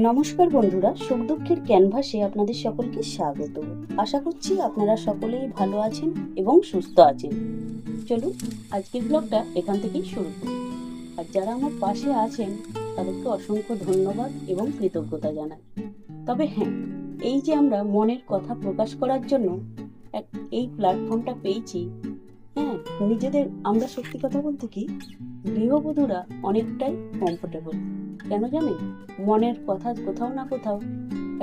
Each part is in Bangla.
নমস্কার বন্ধুরা, সুখ দুঃখের ক্যানভাসে আপনাদের সকলকে স্বাগত। আশা করছি আপনারা সকলেই ভালো আছেন এবং সুস্থ আছেন। চলুন আজকের ব্লগটা এখান থেকেই শুরু করি। আর যারা আমার পাশে আছেন তাদেরকে অসংখ্য ধন্যবাদ এবং কৃতজ্ঞতা জানাই। তবে হ্যাঁ, এই যে আমরা মনের কথা প্রকাশ করার জন্য এই প্ল্যাটফর্মটা পেয়েছি, হ্যাঁ, নিজেদের আমরা সত্যি কথা বলতে কি গৃহবধূরা অনেকটাই কমফোর্টেবল। কেন জানেন? মনের কথা কোথাও না কোথাও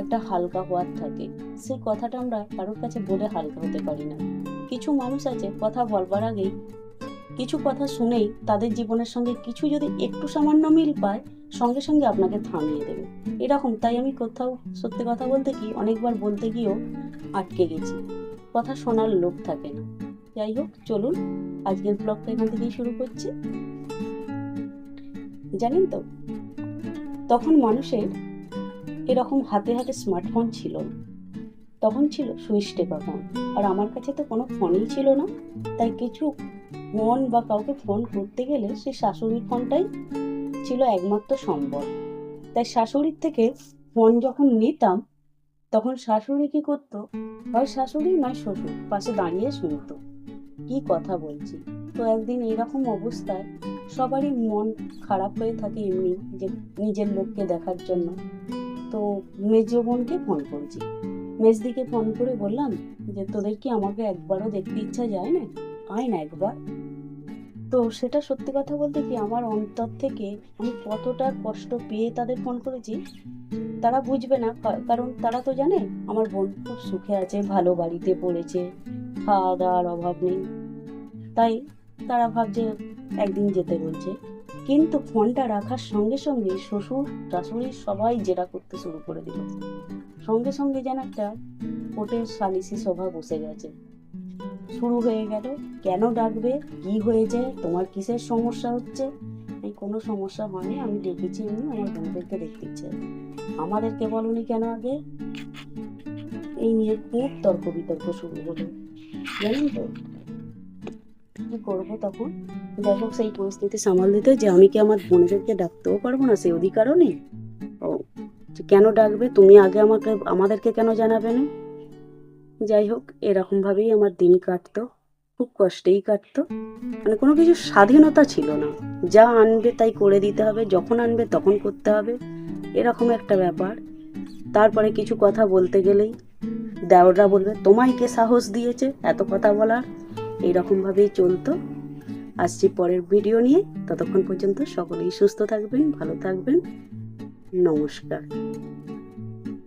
একটা হালকা হওয়ার থাকে। সেই কথাটা আমরা কারোর কাছে বলে হালকা হতে পারি না। কিছু মানুষ আছে কথা বলবার আগেই, কিছু কথা শুনেই তাদের জীবনের সঙ্গে কিছু যদি একটু সামান্য মিল পায়, সঙ্গে সঙ্গে আপনাকে থামিয়ে দেবে এরকম। তাই আমি কোথাও সত্যি কথা বলতে কি অনেকবার বলতে গিয়েও আটকে গেছি, কথা শোনার লোক থাকে না। যাই হোক, চলুন আজকের ব্লগটা এখান থেকেই শুরু করছি। জানেন তো, তখন মানুষের এরকম হাতে হাতে স্মার্টফোন ছিল না, তখন ছিল সুইচ টেপা ফোন। আর আমার কাছে তো কোনো ফোনই ছিল না, তাই কিছু ফোন বা কাউকে ফোন করতে গেলে সেই শাশুড়ির ফোনটাই ছিল একমাত্র সম্বল। তাই শাশুড়ির থেকে ফোন যখন নিতাম, তখন শাশুড়ি কি করতো, হয় শাশুড়ি নয় শ্বশুর পাশে দাঁড়িয়ে শুনতো কি কথা বলছি। তো একদিন এইরকম অবস্থায় সবারই মন খারাপ হয়ে থাকে এমনি, যে নিজের লোককে দেখার জন্য। তো মেজ বোনকে ফোন করছি, মেজদিকে ফোন করে বললাম যে তোদের কি আমাকে একবারও দেখতে ইচ্ছা যায় না, আয় না একবার। তো সেটা সত্যি কথা বলতে কি আমার অন্তর থেকে আমি কতটা কষ্ট পেয়ে তাদের ফোন করেছি তারা বুঝবে না। কারণ তারা তো জানে আমার বোন খুব সুখে আছে, ভালো বাড়িতে পড়েছে, খাওয়া দাওয়ার অভাব নেই, তাই তারা ভাবছে একদিন যেতে বলছে। কিন্তু ফোনটা রাখার সঙ্গে সঙ্গে শ্বশুর শাশুড়ি সবাই জেরা করতে শুরু করে দিল। সঙ্গে সঙ্গে যেন একটা কোর্টের সালিসি সভা বসে গেছে, শুরু হয়ে গেল। কেন ডাকবে, কি হয়েছে, তোমার কিসের সমস্যা হচ্ছে? এই কোনো সমস্যা হয়নি, আমি ডেকেছি এমনি আমার বোনদেরকে দেখতে ইচ্ছে, আমাদেরকে বলনি কেন আগে? এই নিয়ে খুব তর্ক বিতর্ক শুরু হলো। জানেন তো কি করবো তখন? যাই হোক, সেই পরিস্থিতি সামাল দিতে যে আমি কি আমার বোনেদেরকে ডাকতেও পারবো না, সেই অধিকারও নেই। ও কেন ডাকবে তুমি আগে আমাদেরকে কেন জানাবে না? যাই হোক, এরকম ভাবেই আমার দিন কাটতো, খুব কষ্টেই কাটতো। মানে কোনো কিছু স্বাধীনতা ছিল না, যা আনবে তাই করে দিতে হবে, যখন আনবে তখন করতে হবে, এরকম একটা ব্যাপার। তারপরে কিছু কথা বলতে গেলেই দেওররা বলবে তোমায় কে সাহস দিয়েছে এত কথা বলার, এইরকম ভাবেই চলতো। আসছি পরের ভিডিও নিয়ে, ততক্ষণ পর্যন্ত সকলেই সুস্থ থাকবেন, ভালো থাকবেন। নমস্কার।